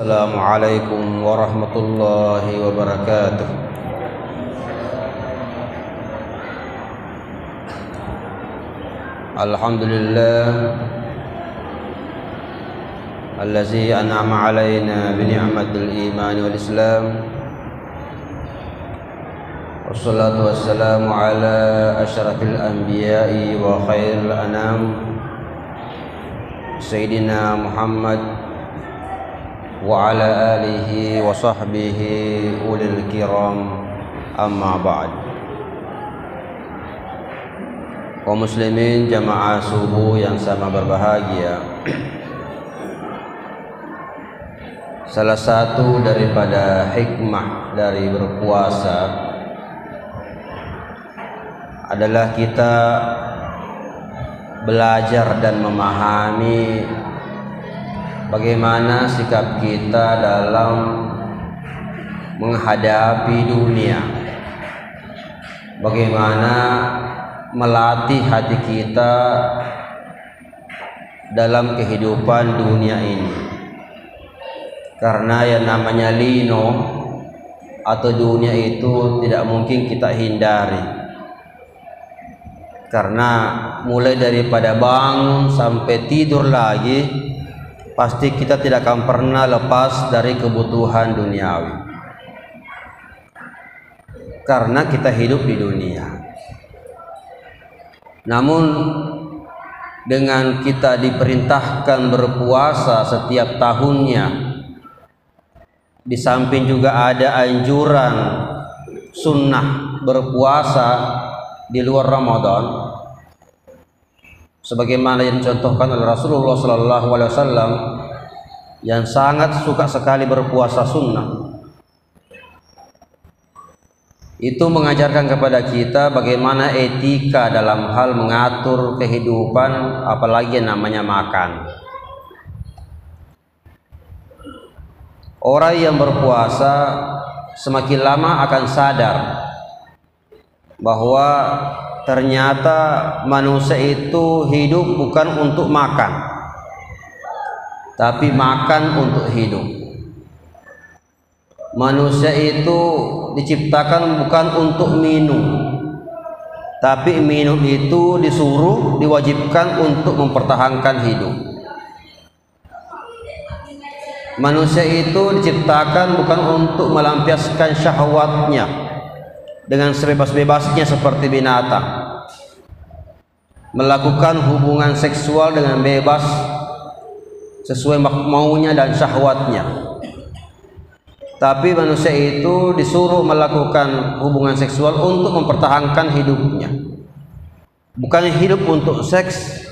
Assalamualaikum warahmatullahi wabarakatuh. Alhamdulillah allazi an'ama alaina bi ni'matil iman wal islam. Wassalatu wassalamu ala asyrafil anbiya'i wa khairil anam Sayyidina Muhammad wa ala alihi wa sahbihi ulil kiram, amma ba'd. Kaum muslimin jamaah subuh yang sama berbahagia, salah satu daripada hikmah dari berpuasa adalah kita belajar dan memahami bagaimana sikap kita dalam menghadapi dunia, bagaimana melatih hati kita dalam kehidupan dunia ini. Karena yang namanya lino atau dunia itu tidak mungkin kita hindari. Karena mulai daripada bangun sampai tidur lagi, pasti kita tidak akan pernah lepas dari kebutuhan duniawi. Karena kita hidup di dunia. Namun dengan kita diperintahkan berpuasa setiap tahunnya, di samping juga ada anjuran sunnah berpuasa di luar Ramadan, sebagaimana yang dicontohkan oleh Rasulullah SAW yang sangat suka sekali berpuasa sunnah. Itu mengajarkan kepada kita bagaimana etika dalam hal mengatur kehidupan, apalagi yang namanya makan. Orang yang berpuasa semakin lama akan sadar bahwa ternyata manusia itu hidup bukan untuk makan, tapi makan untuk hidup. Manusia itu diciptakan bukan untuk minum, tapi minum itu diwajibkan untuk mempertahankan hidup. Manusia itu diciptakan bukan untuk melampiaskan syahwatnya dengan sebebas-bebasnya seperti binatang, melakukan hubungan seksual dengan bebas sesuai maunya dan syahwatnya. Tapi manusia itu disuruh melakukan hubungan seksual untuk mempertahankan hidupnya. Bukan hidup untuk seks,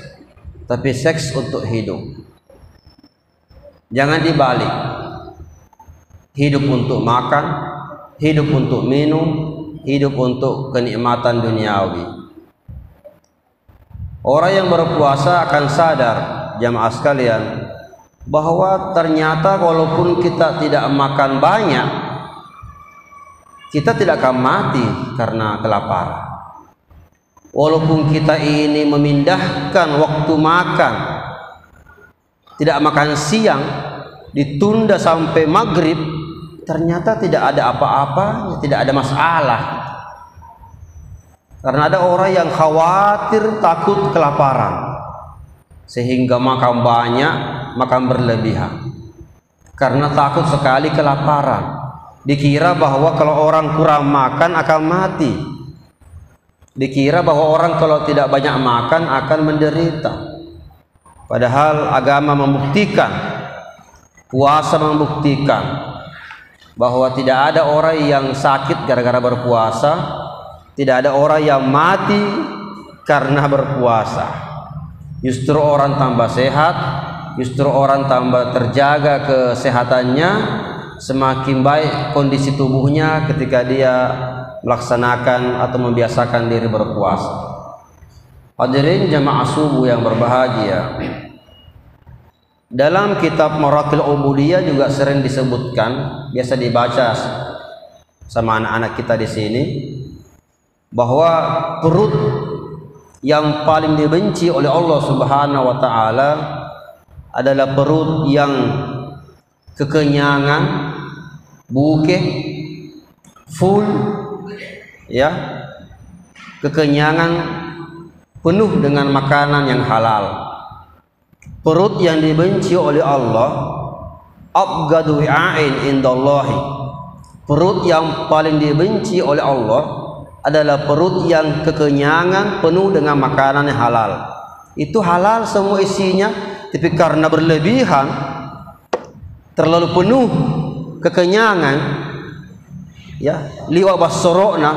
tapi seks untuk hidup. Jangan dibalik. Hidup untuk makan, hidup untuk minum, hidup untuk kenikmatan duniawi. Orang yang berpuasa akan sadar, jamaah sekalian, bahwa ternyata walaupun kita tidak makan banyak, kita tidak akan mati karena kelaparan. Walaupun kita ini memindahkan waktu makan, tidak makan siang, ditunda sampai maghrib, ternyata tidak ada apa-apa, tidak ada masalah. Karena ada orang yang khawatir, takut kelaparan, sehingga makan banyak, makan berlebihan. Karena takut sekali kelaparan. Dikira bahwa kalau orang kurang makan akan mati. Dikira bahwa orang kalau tidak banyak makan akan menderita. Padahal agama membuktikan, puasa membuktikan bahwa tidak ada orang yang sakit gara-gara berpuasa, tidak ada orang yang mati karena berpuasa. Justru orang tambah sehat, justru orang tambah terjaga kesehatannya, semakin baik kondisi tubuhnya ketika dia melaksanakan atau membiasakan diri berpuasa. Hadirin jamaah subuh yang berbahagia, dalam kitab Maratil Ubudiyah juga sering disebutkan, biasa dibaca sama anak-anak kita di sini, bahwa perut yang paling dibenci oleh Allah Subhanahu wa taala adalah perut yang kekenyangan, bukeh, full, ya, kekenyangan penuh dengan makanan yang halal. Perut yang dibenci oleh Allah, abghadu wi'ain indallahi, perut yang paling dibenci oleh Allah adalah perut yang kekenyangan penuh dengan makanan yang halal. Itu halal semua isinya, tapi karena berlebihan, terlalu penuh kekenyangan, ya, liwa basorokna,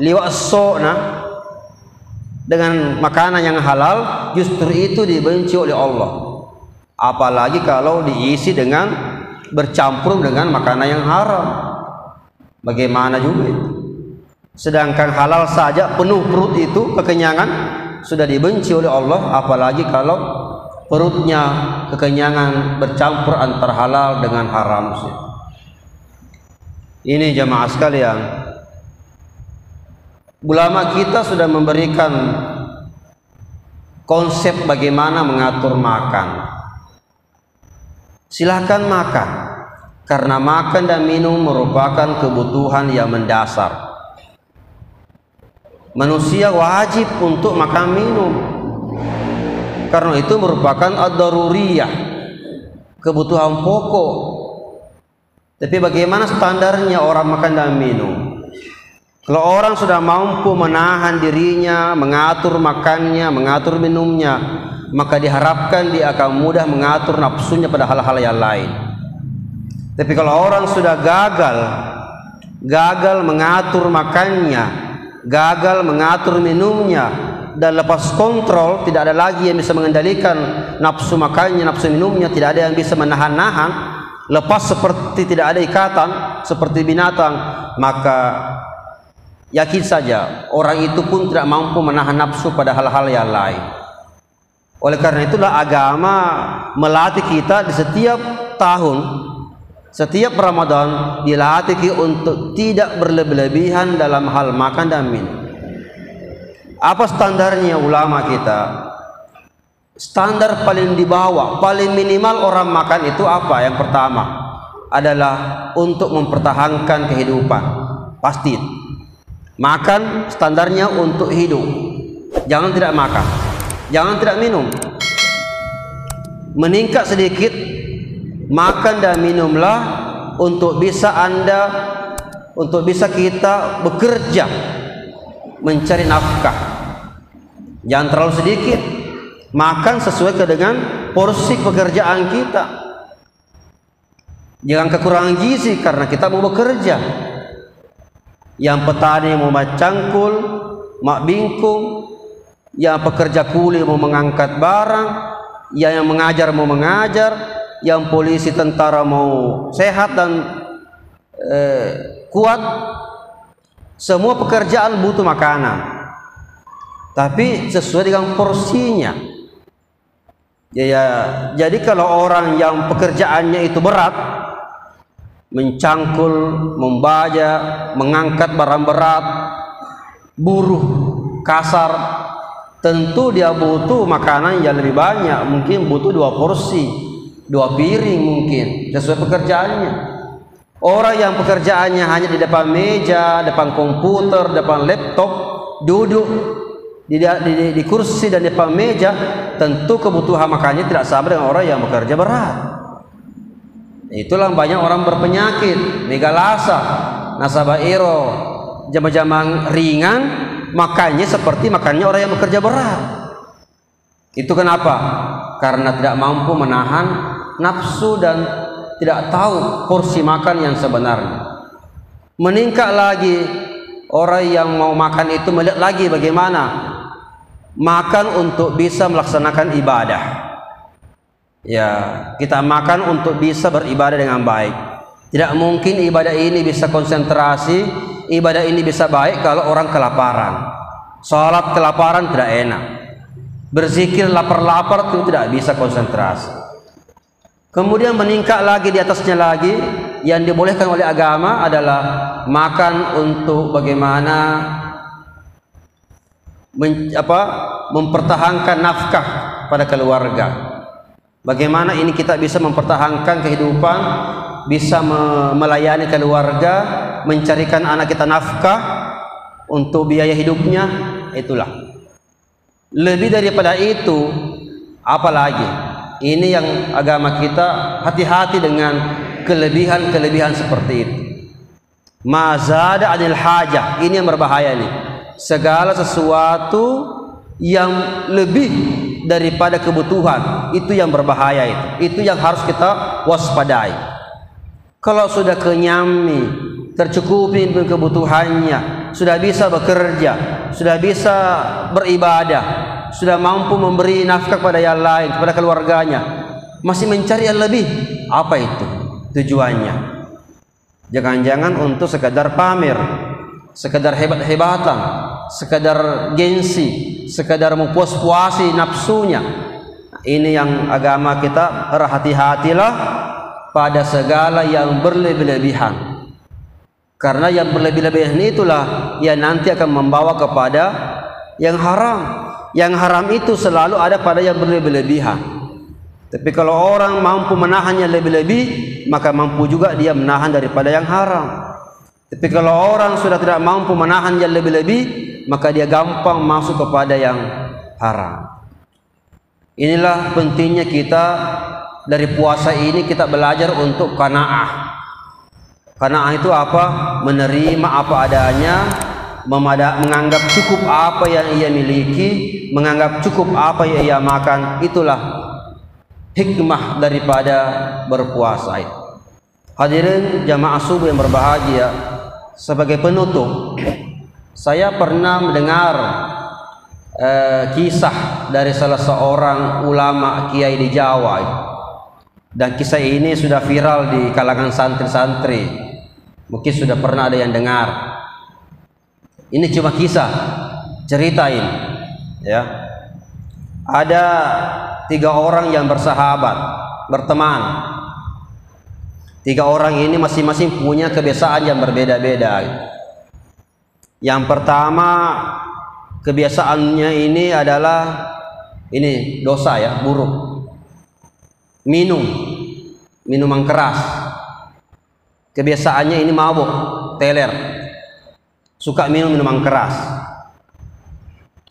liwa sokna, dengan makanan yang halal, justru itu dibenci oleh Allah. Apalagi kalau diisi dengan bercampur dengan makanan yang haram, bagaimana juga itu? Sedangkan halal saja penuh perut itu kekenyangan sudah dibenci oleh Allah, apalagi kalau perutnya kekenyangan bercampur antara halal dengan haram. Ini jamaah sekalian, ulama kita sudah memberikan konsep bagaimana mengatur makan. Silahkan makan, karena makan dan minum merupakan kebutuhan yang mendasar. Manusia wajib untuk makan minum, karena itu merupakan ad-daruriyah, kebutuhan pokok. Tapi bagaimana standarnya orang makan dan minum? Kalau orang sudah mampu menahan dirinya, mengatur makannya, mengatur minumnya, maka diharapkan dia akan mudah mengatur nafsunya pada hal-hal yang lain. Tapi kalau orang sudah gagal mengatur makannya, gagal mengatur minumnya, dan lepas kontrol, tidak ada lagi yang bisa mengendalikan nafsu makannya, nafsu minumnya, tidak ada yang bisa menahan-nahan, lepas seperti tidak ada ikatan, seperti binatang, maka yakin saja orang itu pun tidak mampu menahan nafsu pada hal-hal yang lain. Oleh karena itulah agama melatih kita di setiap tahun, setiap Ramadan dilatih untuk tidak berlebihan dalam hal makan dan minum. Apa standarnya ulama kita? Standar paling di bawah, paling minimal orang makan itu apa? Yang pertama adalah untuk mempertahankan kehidupan. Pasti makan standarnya untuk hidup. Jangan tidak makan, jangan tidak minum. Meningkat sedikit, makan dan minumlah untuk bisa kita bekerja mencari nafkah. Jangan terlalu sedikit, makan sesuai dengan porsi pekerjaan kita. Jangan kekurangan gizi karena kita mau bekerja. Yang petani mau macangkul, mak bingkung, yang pekerja kuli mau mengangkat barang, yang mengajar mau mengajar, yang polisi tentara mau sehat dan kuat. Semua pekerjaan butuh makanan, tapi sesuai dengan porsinya. Jadi kalau orang yang pekerjaannya itu berat, mencangkul, membaja, mengangkat barang berat, buruh, kasar, tentu dia butuh makanan yang lebih banyak. Mungkin butuh 2 porsi, 2 piring mungkin, sesuai pekerjaannya. Orang yang pekerjaannya hanya di depan meja, depan komputer, depan laptop, duduk di kursi dan depan meja, tentu kebutuhan makannya tidak sama dengan orang yang bekerja berat. Itulah banyak orang berpenyakit, megalasa, nasabairo, jama-jama ringan, makannya seperti makannya orang yang bekerja berat. Itu kenapa? Karena tidak mampu menahan nafsu dan tidak tahu porsi makan yang sebenarnya. Meningkat lagi, orang yang mau makan itu melihat lagi bagaimana makan untuk bisa melaksanakan ibadah. Ya, kita makan untuk bisa beribadah dengan baik. Tidak mungkin ibadah ini bisa konsentrasi, ibadah ini bisa baik kalau orang kelaparan. Salat kelaparan tidak enak. Berzikir lapar-lapar itu tidak bisa konsentrasi. Kemudian meningkat lagi, di atasnya lagi, yang dibolehkan oleh agama adalah makan untuk bagaimana mempertahankan nafkah pada keluarga. Bagaimana ini kita bisa mempertahankan kehidupan bisa melayani keluarga, mencarikan anak kita nafkah untuk biaya hidupnya, itulah. Lebih daripada itu, apalagi? Ini yang agama kita hati-hati dengan kelebihan-kelebihan seperti itu. Mazada anil hajah, ini yang berbahaya nih. Segala sesuatu yang lebih daripada kebutuhan, itu yang berbahaya itu yang harus kita waspadai. Kalau sudah kenyami, tercukupi dengan kebutuhannya, sudah bisa bekerja, sudah bisa beribadah, sudah mampu memberi nafkah kepada yang lain, kepada keluarganya, masih mencari yang lebih, apa itu tujuannya? Jangan-jangan untuk sekadar pamer, sekadar hebat-hebatan, sekadar gengsi, sekadar mempuas-puasi nafsunya. Ini yang agama kita, hati-hatilah pada segala yang berlebih-lebihan. Karena yang berlebih-lebihan itulah yang nanti akan membawa kepada yang haram. Yang haram itu selalu ada pada yang berlebih-lebihan. Tapi kalau orang mampu menahannya lebih-lebih, maka mampu juga dia menahan daripada yang haram. Tapi kalau orang sudah tidak mampu menahan yang lebih-lebih, maka dia gampang masuk kepada yang haram. Inilah pentingnya kita dari puasa ini, kita belajar untuk qanaah. Qanaah itu apa? Menerima apa adanya, menganggap cukup apa yang ia miliki, menganggap cukup apa yang ia makan. Itulah hikmah daripada berpuasa itu. Hadirin jamaah subuh yang berbahagia, sebagai penutup, saya pernah mendengar kisah dari salah seorang ulama kiai di Jawa, dan kisah ini sudah viral di kalangan santri-santri. Mungkin sudah pernah ada yang dengar. Ini cuma kisah, ceritain, ya. Ada 3 orang yang bersahabat, berteman. 3 orang ini masing-masing punya kebiasaan yang berbeda-beda. Yang pertama, kebiasaannya ini adalah ini dosa ya, buruk. Minuman keras. Kebiasaannya ini mabuk, teler. Suka minum minuman keras.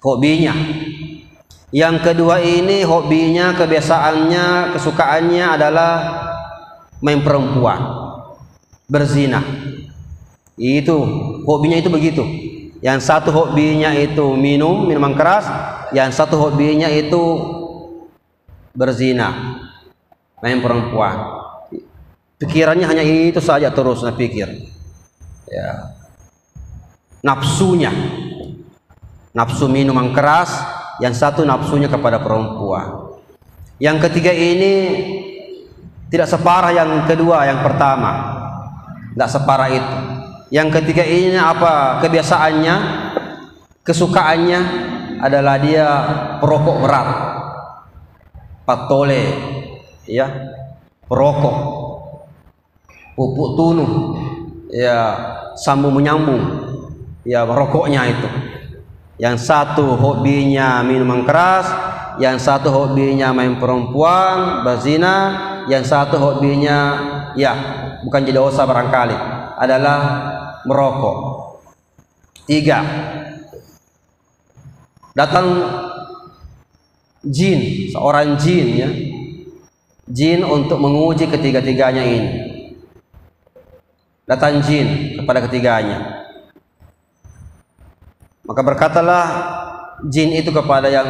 Hobinya. Yang kedua ini hobinya, kebiasaannya, kesukaannya adalah main perempuan, berzina. Itu hobinya itu begitu. Yang satu hobinya itu minuman keras, yang satu hobinya itu berzina, main perempuan. Pikirannya hanya itu saja terus pikir. Ya. Nafsunya, nafsu minuman keras. Yang satu nafsunya kepada perempuan. Yang ketiga ini tidak separah yang kedua, yang pertama. Tidak separah itu. Yang ketiga ini apa kebiasaannya? Kesukaannya adalah dia perokok berat. Patole, ya, perokok. Pupuk tunuh, ya, sambung menyambung, ya, rokoknya itu. Yang satu hobinya minuman keras, yang satu hobinya main perempuan, berzina, yang satu hobinya, ya, bukan jadi dosa barangkali, adalah merokok. 3. Datang jin, seorang jin, ya, jin untuk menguji ketiga-tiganya ini. Datang jin kepada ketiganya. Maka berkatalah jin itu kepada yang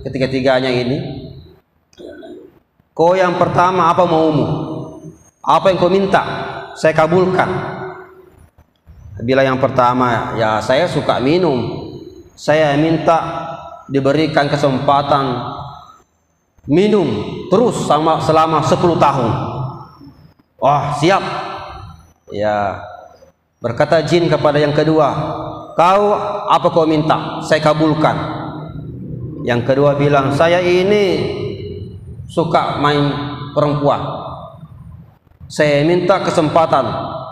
ketiga-tiganya ini, kau yang pertama apa maumu? Apa yang kau minta? Saya kabulkan. Bila yang pertama, ya saya suka minum, saya minta diberikan kesempatan minum terus selama 10 tahun. Wah, siap. Ya, berkata jin kepada yang kedua, kau apa kau minta? Saya kabulkan. Yang kedua bilang, saya ini suka main perempuan. Saya minta kesempatan,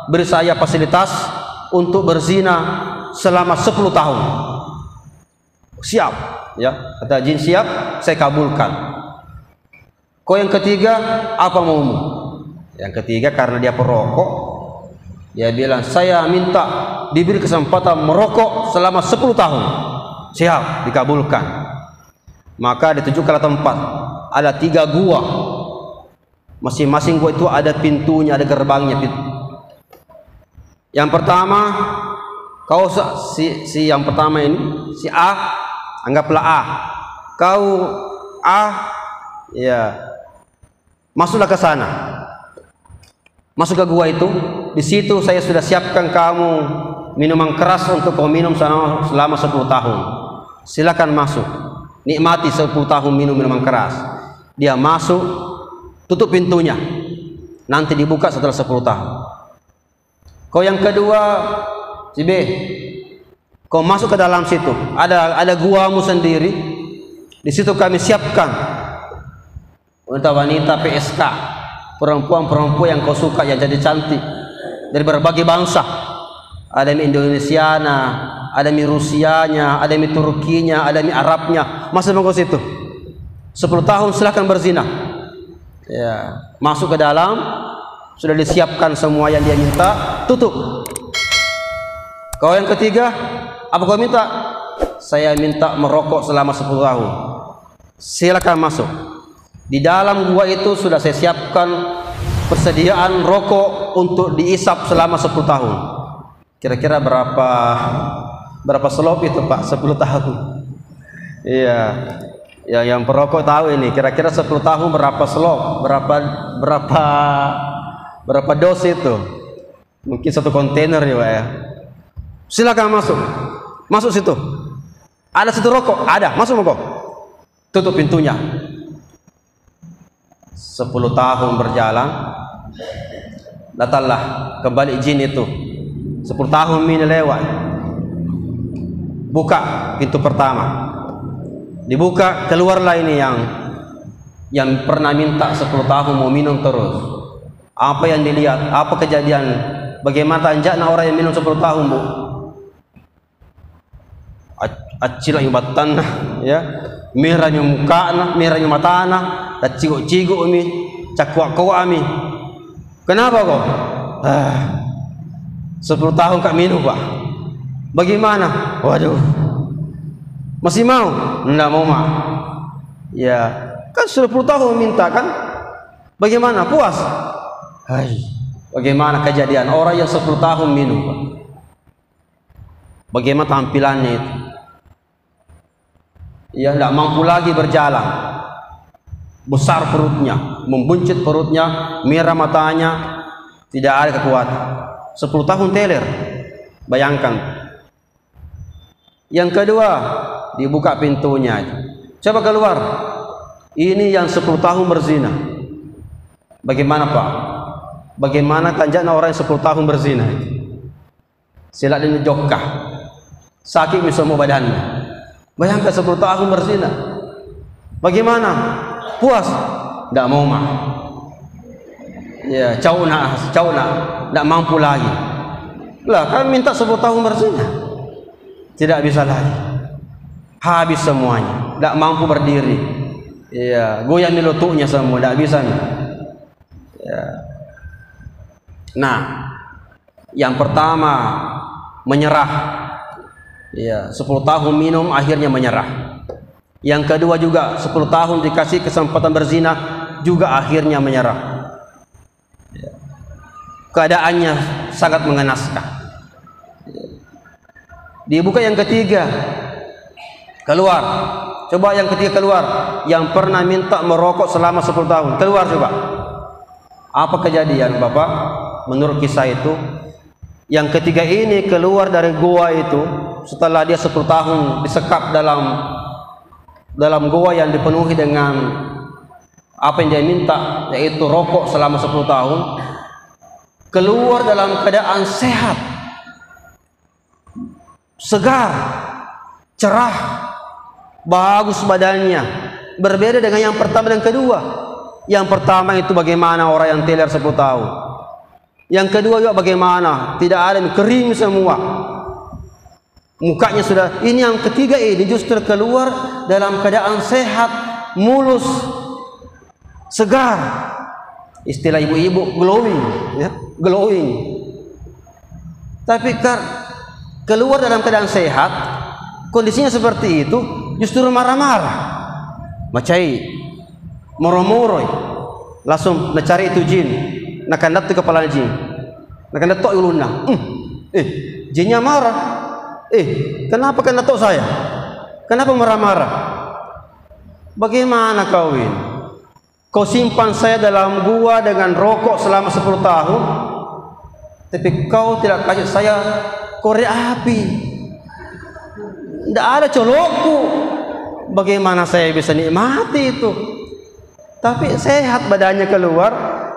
beri saya fasilitas untuk berzina selama 10 tahun. Siap, ya, kata jin, siap, saya kabulkan. Kau yang ketiga apa maumu? Yang ketiga karena dia perokok, dia bilang saya minta diberi kesempatan merokok selama 10 tahun. Siap, dikabulkan. Maka ditunjukkanlah tempat, ada 3 gua. Masing-masing gua itu ada pintunya, ada gerbangnya. Yang pertama, kau si yang pertama ini, si A, anggaplah A. Kau A, ya, masuklah ke sana. Masuk ke gua itu. Di situ saya sudah siapkan kamu minuman keras untuk kau minum selama 10 tahun. Silakan masuk. Nikmati 10 tahun minum minuman keras. Dia masuk, tutup pintunya. Nanti dibuka setelah 10 tahun. Kau yang kedua, si B, kau masuk ke dalam situ. Ada guamu sendiri. Di situ kami siapkan wanita-wanita PSK, perempuan-perempuan yang kau suka, yang jadi cantik dari berbagai bangsa. Ada mie Indonesiana, ada mie Rusianya, ada mie Turkinya, ada mie Arabnya. Masuk ke situ. 10 tahun silahkan berzina. Ya, masuk ke dalam, sudah disiapkan semua yang dia minta, tutup. Kau yang ketiga, apa kau minta? Saya minta merokok selama 10 tahun. Silakan masuk. Di dalam gua itu sudah saya siapkan persediaan rokok untuk diisap selama 10 tahun. Kira-kira berapa slop itu Pak? 10 tahun. Iya. Ya, yang perokok tahu ini. Kira-kira 10 tahun berapa slop? Berapa dos itu? Mungkin 1 kontainer ya Pak ya. Silakan masuk. Masuk situ. Ada situ rokok? Ada. Masuk kok. Tutup pintunya. 10 tahun berjalan, datanglah kembali jin itu. 10 tahun ini lewat. Buka pintu pertama. Dibuka, keluarlah ini yang pernah minta 10 tahun mau minum terus. Apa yang dilihat? Apa kejadian? Bagaimana tanjaknya orang yang minum 10 tahun, Bu? Acil yang batana, ya. Merahnya mukana, merahnya matana, tak ciguk-ciguk mi, cakwa-kwa mi. Kenapa kok? 10 tahun kak minum Pak. Bagaimana? Waduh, masih mau? Enggak mau Mak. Ya, kan 10 tahun minta kan? Bagaimana? Puas? Hai, bagaimana kejadian orang yang 10 tahun minum Pak? Bagaimana tampilannya itu? Ya, tidak mampu lagi berjalan. Besar perutnya, membuncit perutnya, merah matanya, tidak ada kekuatan. 10 tahun teler. Bayangkan. Yang kedua, dibuka pintunya. Coba keluar. Ini yang 10 tahun berzina. Bagaimana Pak? Bagaimana tanjaknya orang yang 10 tahun berzina? Silat ini jokah. Sakit semua badannya. Bayangkan 10 tahun berzina. Bagaimana? Puas? Tidak mau Mah. Ya, cauna, tidak mampu lagi. Lah, kan minta 10 tahun berzina. Tidak bisa lagi. Habis semuanya. Tidak mampu berdiri. Ya, goyang di lututnya semua, tidak bisa. Ya. Nah, yang pertama menyerah. Ya, 10 tahun minum akhirnya menyerah. Yang kedua juga 10 tahun dikasih kesempatan berzina juga akhirnya menyerah. Ya. Keadaannya sangat mengenaskan. Ya. Dibuka yang ketiga. Keluar. Coba yang ketiga keluar. Yang pernah minta merokok selama 10 tahun. Keluar coba. Apa kejadian Bapak? Menurut kisah itu, yang ketiga ini keluar dari gua itu setelah dia 10 tahun disekap dalam gua yang dipenuhi dengan apa yang dia minta, yaitu rokok selama 10 tahun. Keluar dalam keadaan sehat, segar, cerah, bagus badannya. Berbeda dengan yang pertama dan kedua. Yang pertama itu bagaimana orang yang teler 10 tahun. Yang kedua juga bagaimana? Tidak ada, kering semua. Mukanya sudah. Ini yang ketiga ini justru keluar dalam keadaan sehat, mulus, segar. istilah ibu-ibu glowing, ya, glowing. Tapi keluar dalam keadaan sehat, kondisinya seperti itu, justru marah-marah, macai, moro-moroi, langsung mencari itu jin, nak kandat tu kepala jin, nak kandat tok uluna, jinnya marah, kenapa kandat tok saya, kenapa marah-marah? Bagaimana kau ini? Kau simpan saya dalam gua dengan rokok selama 10 tahun, tapi kau tidak kasih saya korek api, tidak ada colokku. Bagaimana saya bisa nikmati itu? Tapi sehat badannya keluar.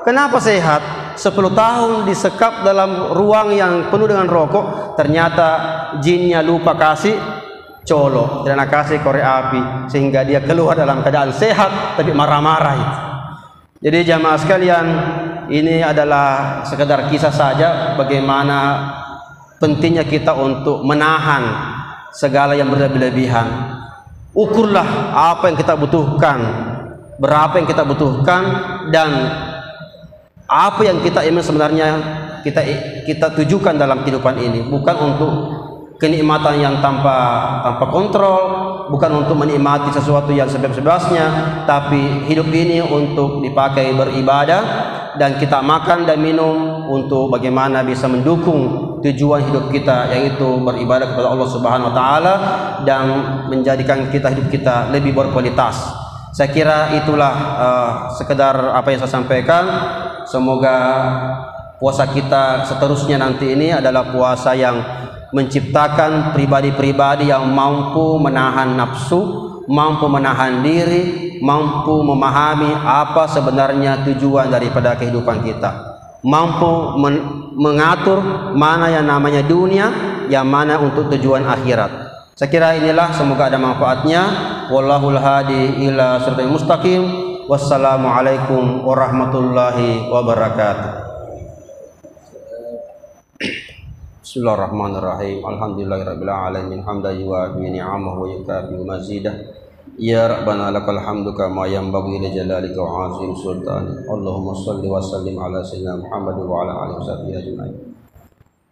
Kenapa sehat? 10 tahun disekap dalam ruang yang penuh dengan rokok, ternyata jinnya lupa kasih colok, tidak kasih korek api, sehingga dia keluar dalam keadaan sehat tapi marah-marah itu. Jadi jamaah sekalian, ini adalah sekedar kisah saja bagaimana pentingnya kita untuk menahan segala yang berlebihan. Ukurlah apa yang kita butuhkan, berapa yang kita butuhkan, dan apa yang kita ingin sebenarnya kita tujukan dalam kehidupan ini, bukan untuk kenikmatan yang tanpa kontrol, bukan untuk menikmati sesuatu yang sebebas-bebasnya, tapi hidup ini untuk dipakai beribadah, dan kita makan dan minum untuk bagaimana bisa mendukung tujuan hidup kita, yaitu beribadah kepada Allah Subhanahu wa taala dan menjadikan hidup kita lebih berkualitas. Saya kira itulah sekedar apa yang saya sampaikan. Semoga puasa kita seterusnya nanti ini adalah puasa yang menciptakan pribadi-pribadi yang mampu menahan nafsu, mampu menahan diri, mampu memahami apa sebenarnya tujuan daripada kehidupan kita, mampu mengatur mana yang namanya dunia, yang mana untuk tujuan akhirat. Saya kira inilah, semoga ada manfaatnya. Wallahul hadi ila siratal mustaqim. Wassalamualaikum warahmatullahi wabarakatuh. Bismillahirrahmanirrahim. Alhamdulillahirabbil alamin, hamdan yuwafi ni'amahu wa yukafi mazidah. Ya Rabbana lakal hamdu kama yanbaghi li jalalika wa 'azim sultanik. Allahumma shalli wa sallim ala sayyidina Muhammad wa ala alihi washabbihi ajma'in.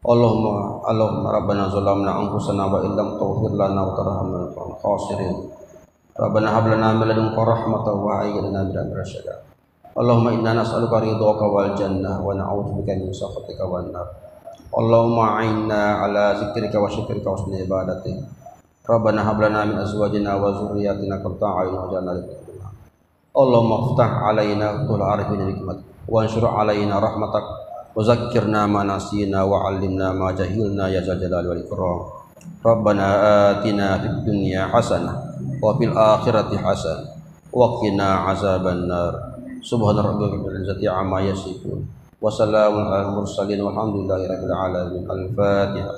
Allahumma rabbana zalamna anfusana wa illam taghfir lana wa tarhamna lanakunanna khasirin. Rabbana hab lana min ladunka rahmatan wa hayyi lana min amrina rashada. Allahumma inna nas'aluka ridhaka wal jannah wa na'udzubika min sakhatika wan nar. Allahumma a'inna ala zikrika wa syukrika wa husni ibadatik. Rabbana hab lana min azwajina wa dzurriyyatina qurrata a'yun waj'alna lil muttaqin. Allahumma iftah 'alaina tul arifin bi hikmatik wa anshur 'alaina rahmatak wa zakkirna ma nasina wa 'allimna ma jahilna ya zal jalali wal ikram. Rabbana atina fid dunya hasanah wa fil akhirati hasanah wa qina 'adzabannar. Subhana rabbika rabbil izzati 'amma yasifun. Wassalamun alal mursalin walhamdulillahi rabbil alamin. Al-Fatihah.